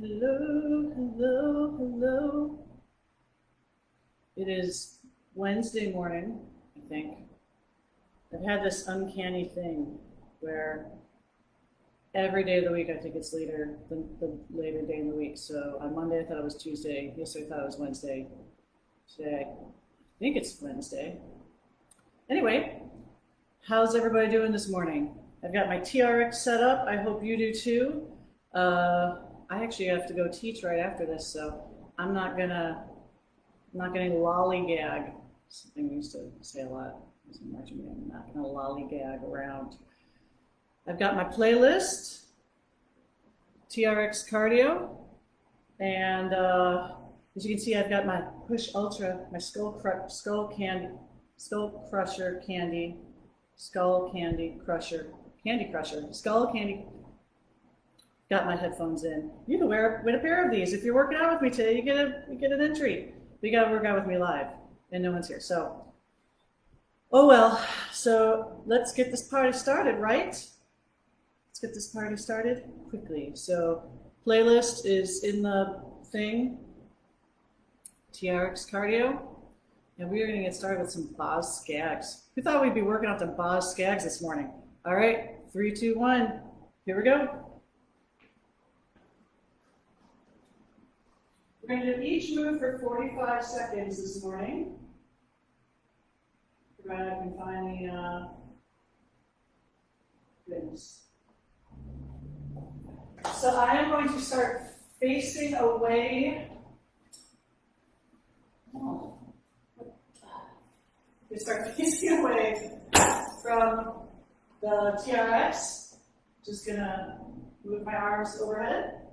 Hello, hello, hello. It is Wednesday morning, I think. I've had this uncanny thing where every day of the week I think it's later than the later day in the week. So on Monday I thought it was Tuesday. Yesterday I thought it was Wednesday. Today I think it's Wednesday. Anyway, how's everybody doing this morning? I've got my TRX set up. I hope you do too. I actually have to go teach right after this, so I'm not gonna lollygag. Something we used to say a lot as a marching band. I'm not gonna lollygag around. I've got my playlist, TRX cardio, and as you can see, I've got my Push Ultra, my skull candy crusher, got my headphones in. You can win a pair of these. If you're working out with me today, you get an entry. But you gotta work out with me live, and no one's here. So, oh well. So let's get this party started, right? Let's get this party started quickly. So playlist is in the thing, TRX cardio, and we are gonna get started with some Boz Scaggs. Who thought we'd be working out the Boz Scaggs this morning? All right, 3, 2, 1. Here we go. We're going to do each move for 45 seconds this morning. Provided I can find the goodness. So I am going to start facing away. We start facing away from the TRX. Just going to move my arms overhead,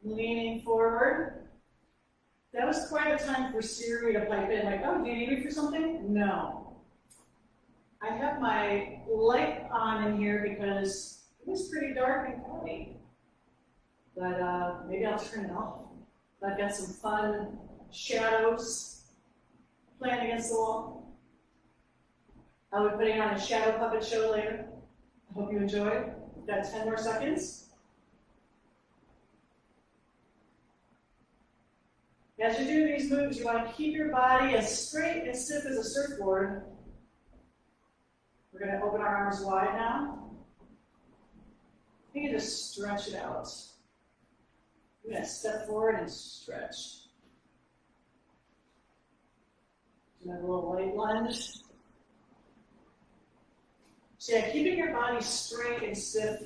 leaning forward. That was quite a time for Siri to pipe in, like, oh, do you need me for something? No. I have my light on in here because it was pretty dark and cloudy. But maybe I'll turn it off. I've got some fun shadows playing against the wall. I'll be putting on a shadow puppet show later. I hope you enjoy. We've got 10 more seconds. As you're doing these moves, you want to keep your body as straight and stiff as a surfboard. We're going to open our arms wide now. You can just stretch it out. We're going to step forward and stretch. Do a little light lunge. So yeah, keeping your body straight and stiff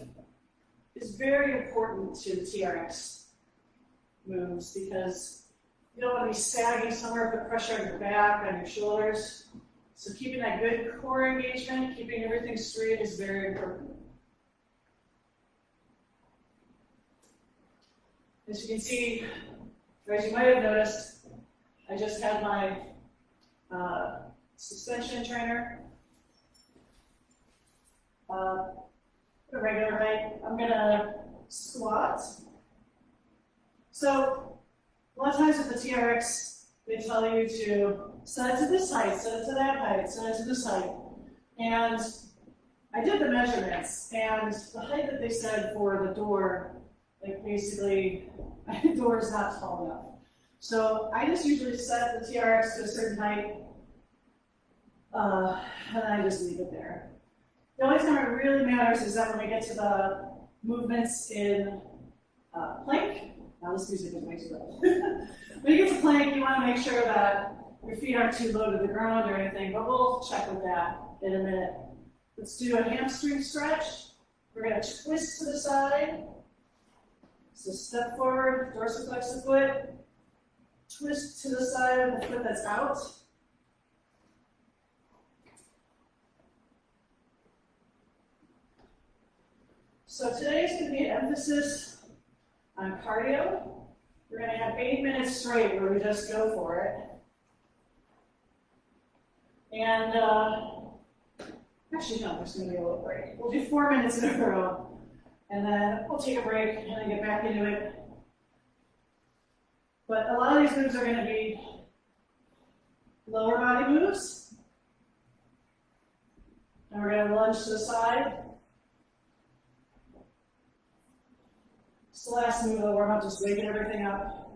is very important to the TRX moves because you don't want to be sagging somewhere, put pressure on your back, on your shoulders. So keeping that good core engagement, keeping everything straight is very important. As you can see, or as you might have noticed, I just had my suspension trainer. A regular height. I'm going to squat. So a lot of times with the TRX, they tell you to set it to this height, set it to that height, set it to this height. And I did the measurements, and the height that they said for the door, like basically, the door is not tall enough. So I just usually set the TRX to a certain height, and I just leave it there. The only time it really matters is that when we get to the movements in plank. Now this music is way too loud. When you get to plank, you want to make sure that your feet aren't too low to the ground or anything, but we'll check with that in a minute. Let's do a hamstring stretch. We're going to twist to the side. So step forward, dorsiflex the foot, twist to the side of the foot that's out. So today's going to be an emphasis on cardio. We're going to have 8 minutes straight where we just go for it. And actually, no, there's going to be a little break. We'll do 4 minutes in a row, and then we'll take a break and then get back into it. But a lot of these moves are going to be lower body moves. And we're going to lunge to the side. So last move of the warm-up, just waking everything up.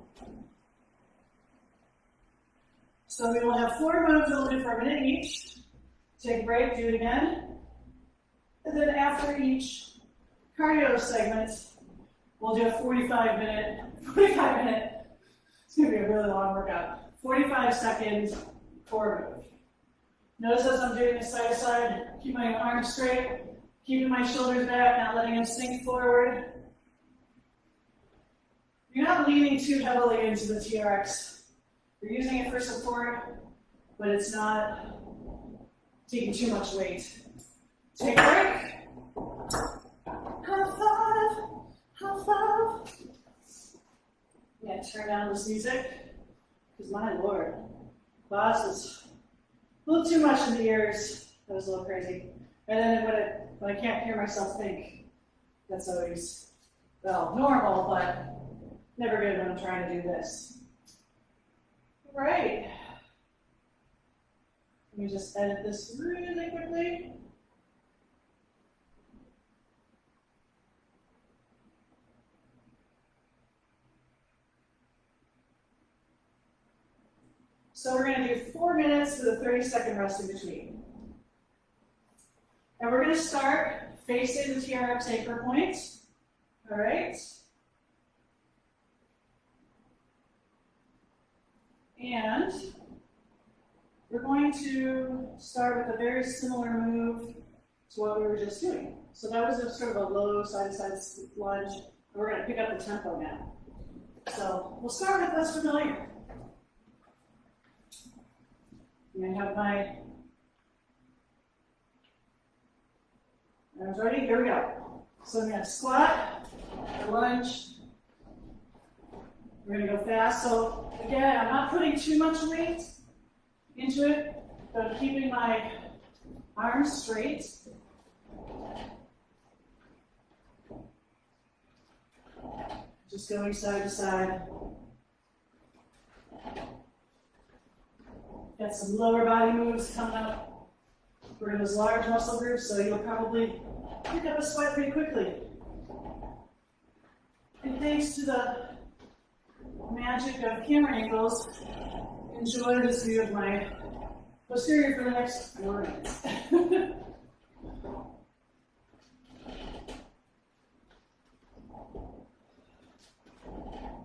So we will have 4 moves that we'll do for a minute each. Take a break, do it again. And then after each cardio segment, we'll do a 45 minute, it's gonna be a really long workout, 45-second core move. Notice as I'm doing this side to side, keep my arms straight, keeping my shoulders back, not letting them sink forward. You're not leaning too heavily into the TRX. You're using it for support, but it's not taking too much weight. Take a break. High five. I'm gonna turn down this music, because my lord, boss is a little too much in the ears. That was a little crazy. And then when I can't hear myself think, that's always, well, normal, but never good when I'm trying to do this. All right. Let me just edit this really quickly. So we're going to do 4 minutes with a 30-second rest in between. And we're going to start facing the TRX anchor point. All right. And we're going to start with a very similar move to what we were just doing. So that was a sort of a low side-to-side lunge. And we're going to pick up the tempo now. So we'll start with what's familiar. I'm going to have my arms ready. Here we go. So I'm going to squat, lunge. We're going to go fast. So again, I'm not putting too much weight into it, but I'm keeping my arms straight. Just going side to side. Got some lower body moves coming up. We're in those large muscle groups, so you'll probably pick up a sweat pretty quickly. And thanks to the magic of camera angles, enjoy this view of my posterior for the next 4 minutes.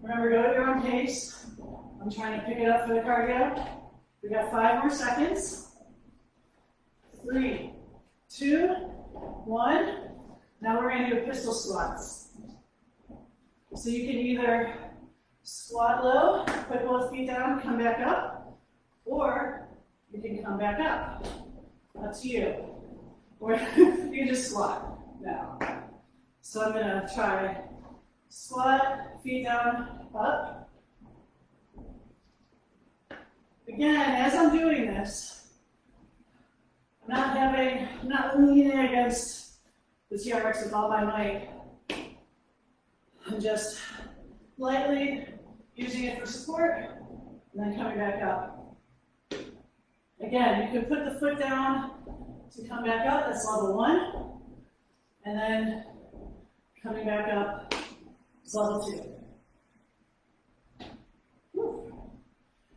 Remember, go at your own pace. I'm trying to pick it up for the cardio. We got 5 more seconds. 3, 2, 1. Now we're going to do pistol squats. So you can either squat low, put both feet down, come back up, or you can come back up. Up to you. Or you can just squat now. So I'm going to try squat, feet down, up. Again, as I'm doing this, I'm not leaning against the TRX with all my might. I'm just lightly using it for support, and then coming back up. Again, you can put the foot down to come back up, that's level 1, and then coming back up is level 2.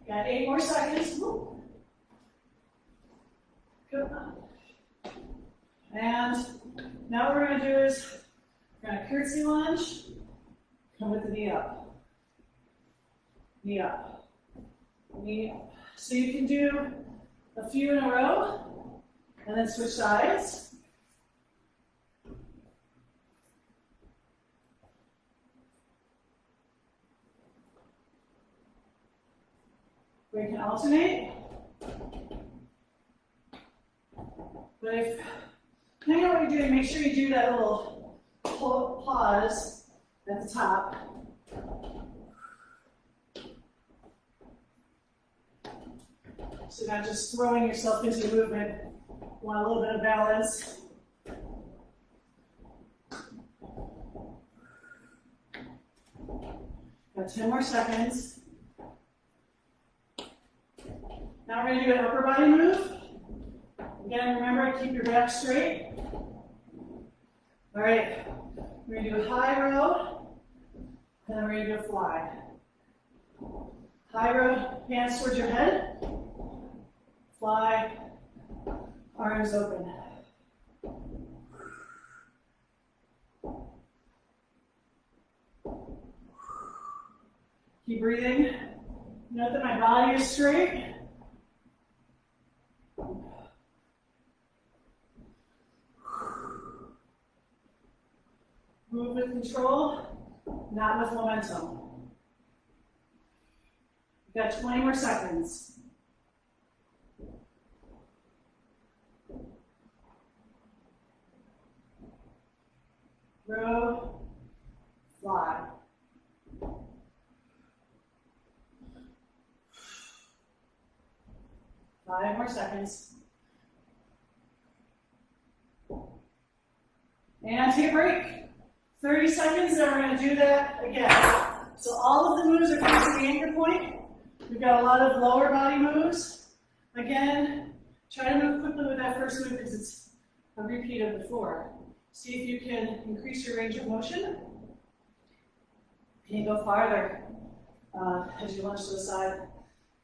Got 8 more seconds. Woo. Good. And now what we're going to do is we're going to curtsy lunge, come with the knee up. Knee up. Knee up. So you can do a few in a row and then switch sides. We can alternate. But depending on what you're doing, make sure you do that little pause at the top. So not just throwing yourself into the movement. Want a little bit of balance. Got 10 more seconds. Now we're going to do an upper body move. Again, remember, keep your back straight. All right, we're going to do a high row, And then we're going to go fly. High road, hands towards your head. Fly, arms open. Keep breathing. Note that my body is straight. Move with control, not with momentum. We've got 20 more seconds. Row, fly. Five more seconds. And take a break. 30 seconds, then we're going to do that again. So all of the moves are facing the anchor point. We've got a lot of lower body moves. Again, try to move quickly with that first move because it's a repeat of before. See if you can increase your range of motion. Can you go farther as you lunge to the side?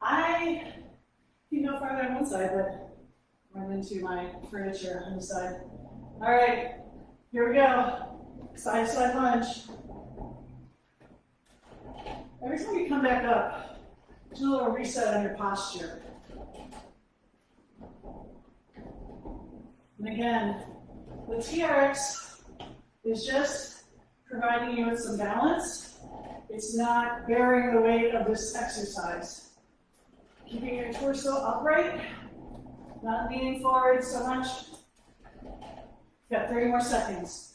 I can go farther on one side, but run into my furniture on the side. All right, here we go. Side to side lunge. Every time you come back up, do a little reset on your posture. And again, the TRX is just providing you with some balance. It's not bearing the weight of this exercise. Keeping your torso upright, not leaning forward so much. Got 30 more seconds.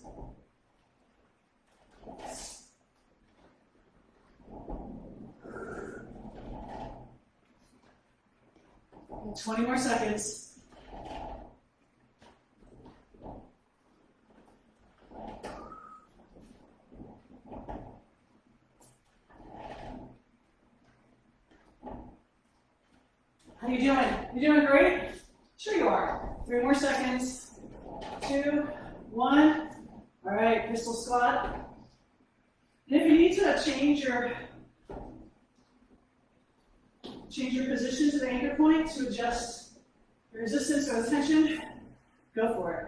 20 more seconds. How you doing? You doing great? Sure you are. 3 more seconds. 2, 1. All right, pistol squat. And if you need to change your position to the anchor point to adjust your resistance or the tension, go for it.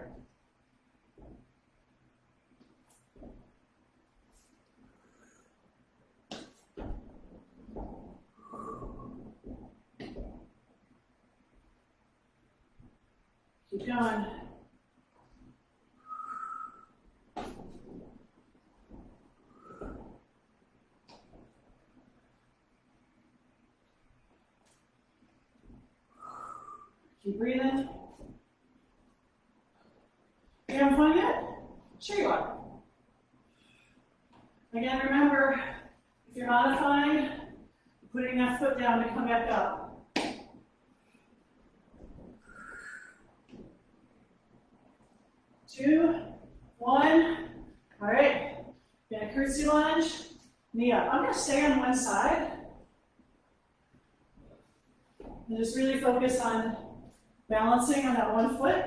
Keep going. Keep breathing. You having fun yet? Sure you are. Again, remember, if you're modifying, putting that foot down to come back up. 2, 1. All right. Gonna curtsy lunge, knee up. I'm gonna stay on one side and just really focus on balancing on that one foot.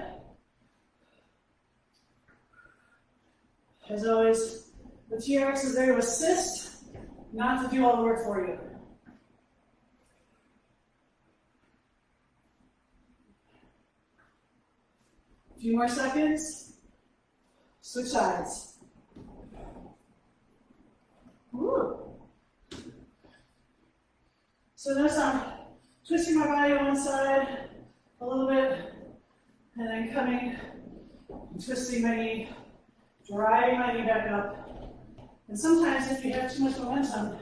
As always, the TRX is there to assist, not to do all the work for you. A few more seconds. Switch sides. Woo. So notice I'm twisting my body on one side a little bit, and then coming and twisting my knee, driving my knee back up. And sometimes if you have too much momentum,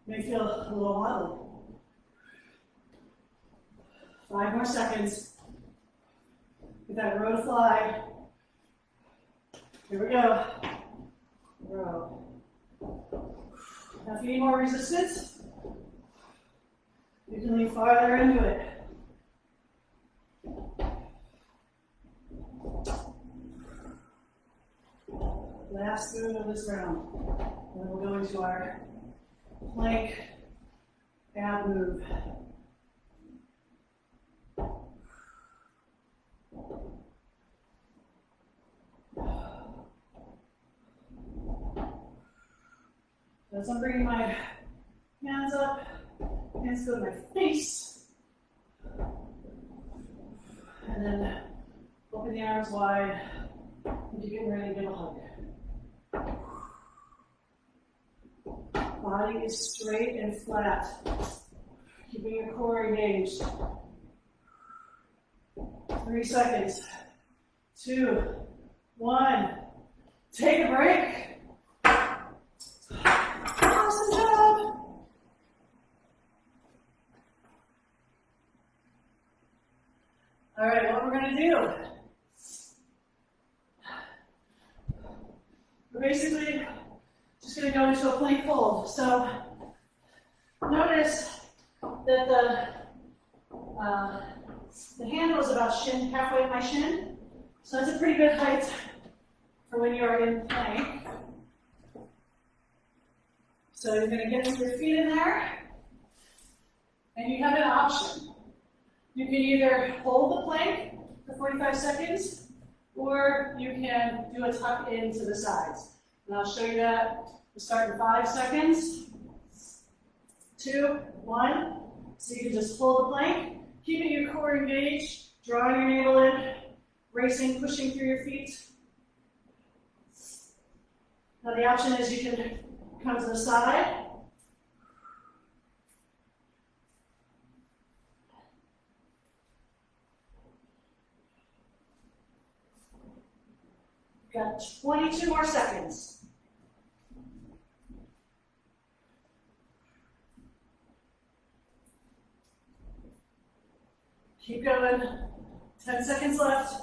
you may feel a little wobbly. 5 more seconds. Get that row to fly. Here we go. Row. Now if you need more resistance, you can lean farther into it. Last move of this round. And then we'll go into our plank ab move. As I'm bringing my hands up, hands go to my face. And then open the arms wide. And you're getting ready to give a hug. Body is straight and flat. Keeping your core engaged. 3 seconds. 2, 1. Take a break. Awesome job. All right, what we're going to do. We're basically just going to go into a plank hold. So notice that the handle is about halfway up my shin. So that's a pretty good height for when you are in plank. So you're going to get your feet in there, and you have an option. You can either hold the plank for 45 seconds, or you can do a tuck into the sides. And I'll show you that. We'll start in 5 seconds. 2, 1. So you can just hold the plank, keeping your core engaged, drawing your navel in, racing, pushing through your feet. Now the option is you can come to the side. Got 22 more seconds. Keep going. 10 seconds left.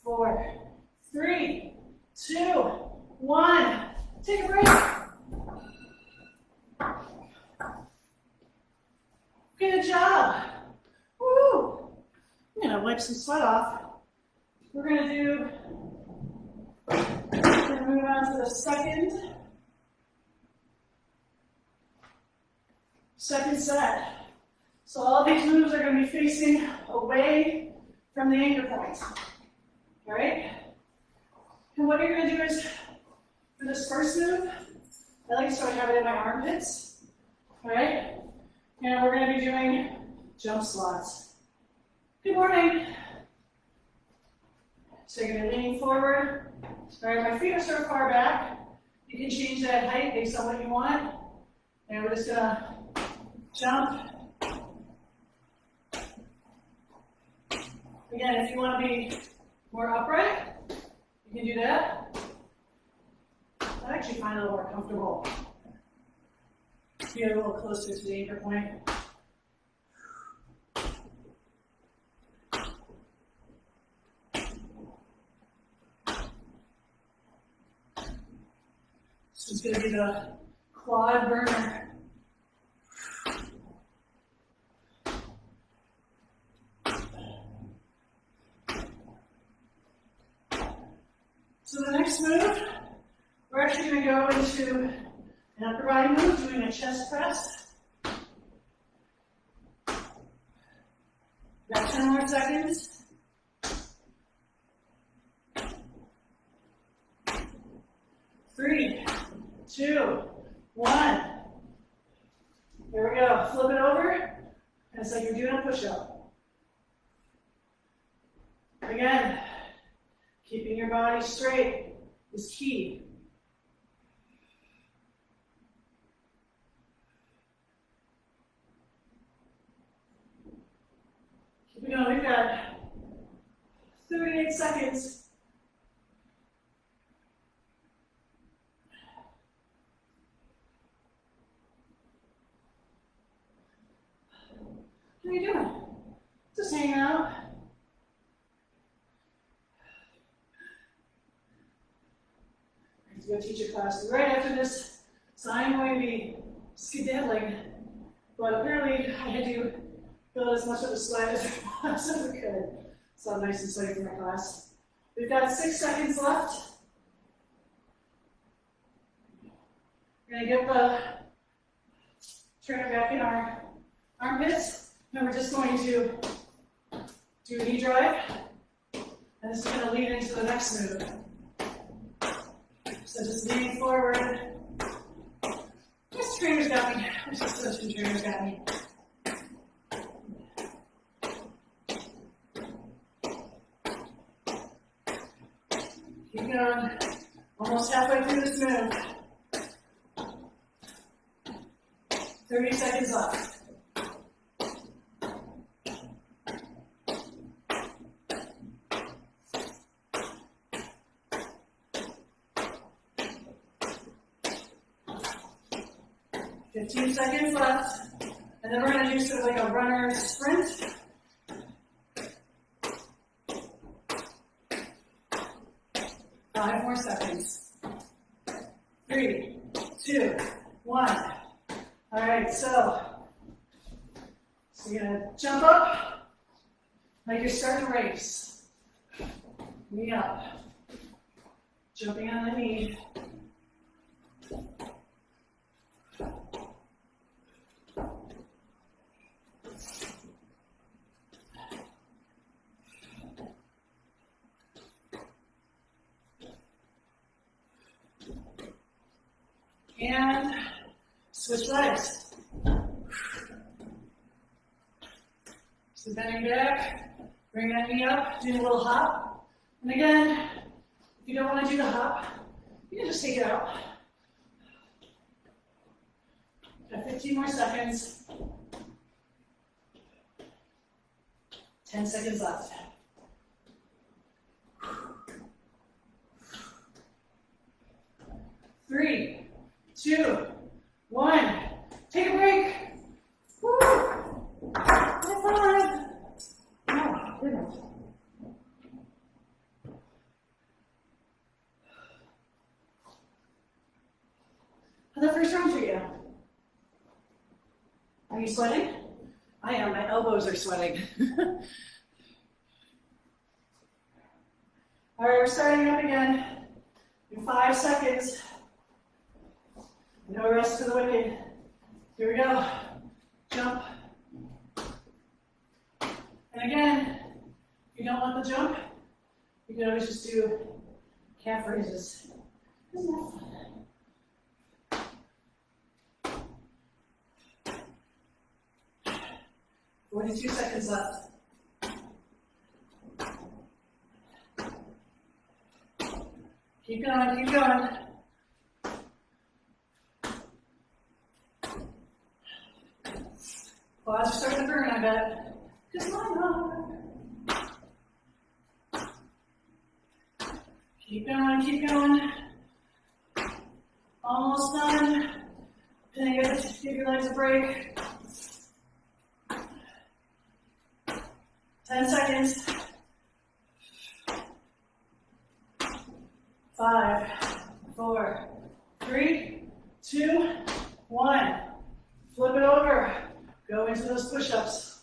4, 3, 2, 1. Take a break. Good job. Woo! I'm gonna wipe some sweat off. We're gonna move on to the second set. So all these moves are going to be facing away from the anchor point. All right? And what you're going to do is, for this first move, I like to sort of have it in my armpits. All right? And we're going to be doing jump squats. Good morning. So you're going to be leaning forward. All right, my feet are sort of far back. You can change that height based on what you want. And we're just going to jump. Again, if you want to be more upright, you can do that. I actually find it a little more comfortable. Get a little closer to the anchor point. This is going to be the quad burner. So the next move, we're actually going to go into an upper body move, doing a chest press. Got 10 more seconds. 3, 2, 1. There we go. Flip it over. And it's like you're doing a push-up. Again, keeping your body straight is key. Keep it going. We've got 38 seconds. What are you doing? Just hanging out. I have to go teach a class right after this, so I'm going to be skedaddling. But apparently, I had to build as much of a sweat as I possibly could, so I'm nice and sweaty for my class. We've got 6 seconds left. We're going to get the trainer back in our armpits. And we're just going to do a knee drive. And this is going to lead into the next move. So just leaning forward. This trainer's got me. This association trainer's got me. Keep going. Almost halfway through this move. 30 seconds left. Fifteen seconds left, and then we're going to do sort of like a runner sprint. Five more seconds. 3, 2, 1. All right, so you're going to jump up like you're starting a race. Knee up. Jumping on the knee. And switch legs. So bending back, bring that knee up, do a little hop. And again, if you don't want to do the hop, you can just take it out. Got 15 more seconds. 10 seconds left. Three, 2, 1. Take a break. Woo! High five. Oh, goodness. How's the first round for you? Are you sweating? I am. My elbows are sweating. All right, we're starting up again in 5 seconds. No rest for the wicked. Here we go. Jump. And again, if you don't want the jump, you can always just do calf raises. Isn't that fun? 42 seconds left. Keep going, keep going. Quads are starting to burn, I bet. Just line up. Keep going, keep going. Almost done. Give your legs a break. 10 seconds. 5, 4, 3, 2, 1. Flip it over. Go into those push-ups.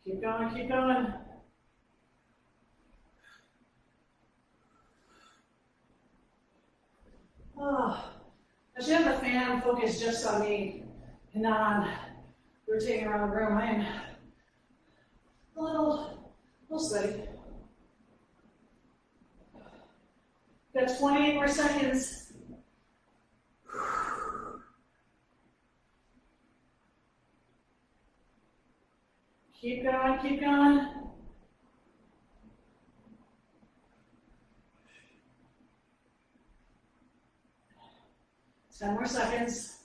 Keep going, keep going. Oh, I should have the fan focus just on me and not on rotating around the room. I am a little sweaty. Got 28 more seconds. Keep going, keep going. Ten more seconds.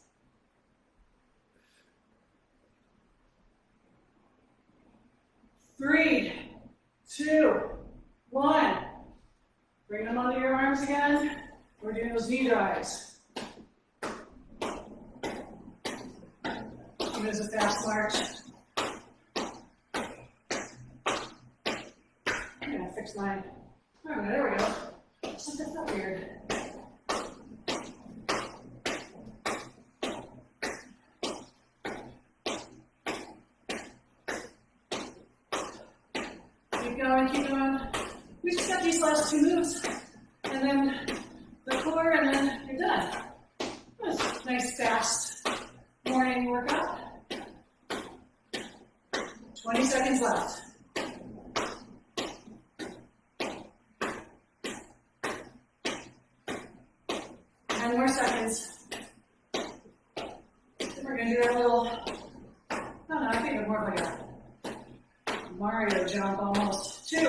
3, 2, 1. Bring them under your arms again. We're doing those knee drives. Give us a fast march. I'm gonna fix mine. Oh, there we go. Something felt weird. Keep going, keep going. We just got these last 2 moves, and then the core, and then you're done. That's nice, fast, morning workout. 20 seconds left. 10 more seconds. We're going to do a little, I think it's more like a Mario jump almost. 2,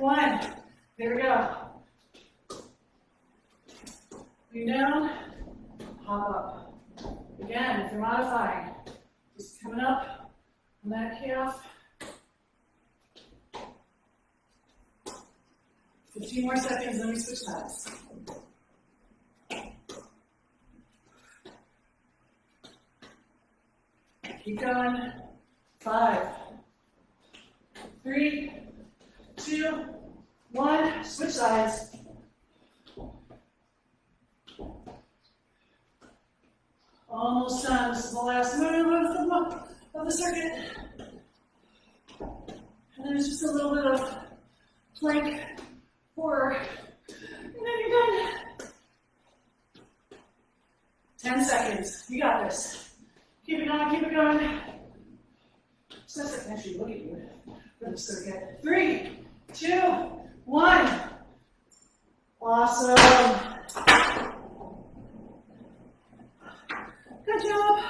1, here we go. Lean down, hop up. Again, if you're modifying, just coming up on that calf. 15 more seconds, then we switch sides. Keep going. 5, 3, 2, 1. Switch sides. Almost done. This is the last move of the circuit. And then it's just a little bit of plank forward. And then you're done. 10 seconds. You got this. Keep it going, keep it going. So that's like actually look at you for the circuit. 3, 2, 1. Awesome. Good job.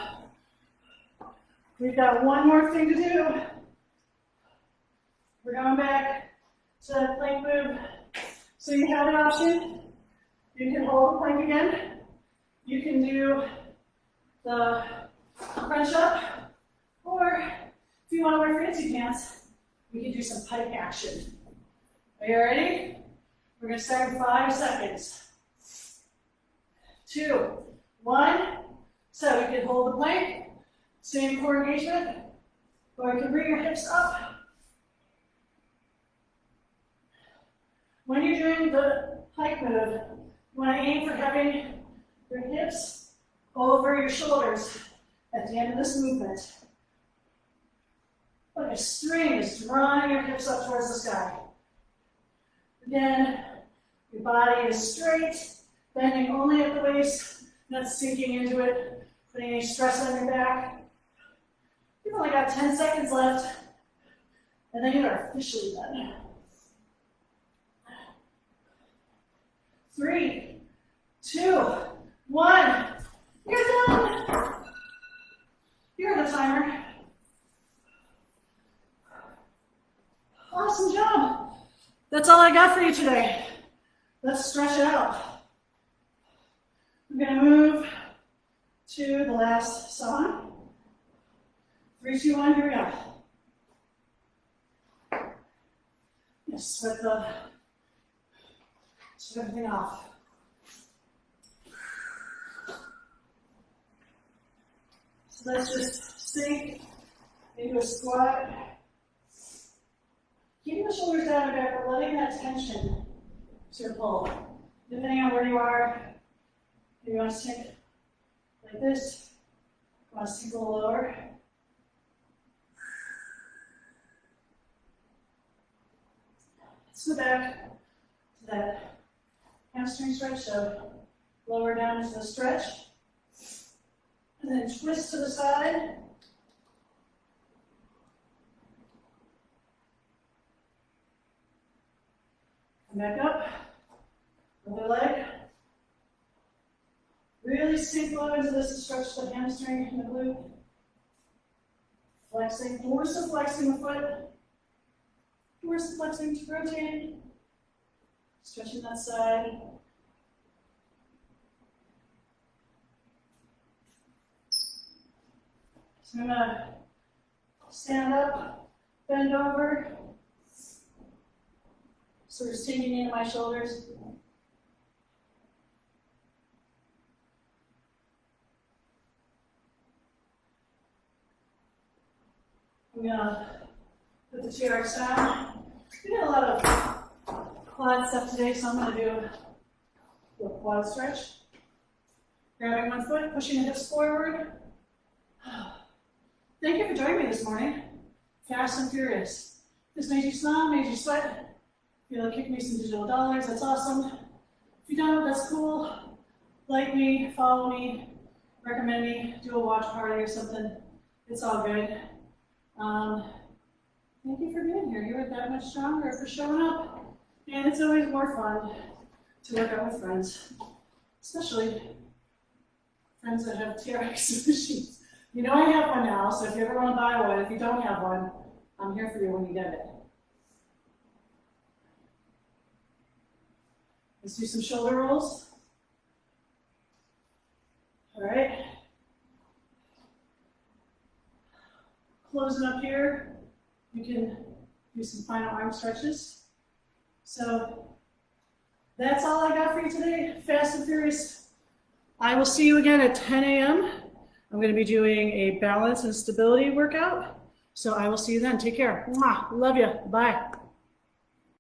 We've got one more thing to do. We're going back to that plank move. So you have an option. You can hold the plank again. You can do the crunch up, or if you want to wear fancy pants, we can do some pike action. Are you ready? We're going to start in 5 seconds. 2, 1. So we can hold the plank, same core engagement, or you can bring your hips up. When you're doing the pike move, you want to aim for having your hips over your shoulders at the end of this movement. Like a string is drawing your hips up towards the sky. Again, your body is straight, bending only at the waist, not sinking into it, putting any stress on your back. You've only got 10 seconds left, and then you are officially done. 3, 2, 1. You're done. You're the timer. Awesome job. That's all I got for you today. Let's stretch it out. I'm going to move to the last song. 3, 2, 1, here we go. Just sweat everything off. So let's just sink into a squat. Keeping the shoulders down a bit, but letting that tension sort of pull. Depending on where you are, if you want to sink like this, you want to sink a little lower. Let's go back to that hamstring stretch, so lower down into the stretch. And then twist to the side. Come back up. Other leg. Really sink low into this to stretch the hamstring and the glute. Flexing, force of flexing the foot. Force of flexing to rotate. Stretching that side. So I'm going to stand up, bend over, sort of sinking into my shoulders. I'm going to put the TRX down. We did a lot of quad stuff today, so I'm going to do a quad stretch. Grabbing one foot, pushing the hips forward. Thank you for joining me this morning. Fast and furious. This made you smile, made you sweat. If you like kicking me some digital dollars, that's awesome. If you don't, that's cool. Like me, follow me, recommending do a watch party or something, it's all good. Thank you for being here. You were that much stronger for showing up. And it's always more fun to work out with friends, especially friends that have TRX machines. You know I have one now, so if you ever want to buy one, if you don't have one, I'm here for you when you get it. Let's do some shoulder rolls. All right. Closing up here, you can do some final arm stretches. So that's all I got for you today, Fast and Furious. I will see you again at 10 a.m. I'm going to be doing a balance and stability workout. So I will see you then. Take care. Mwah. Love you. Bye.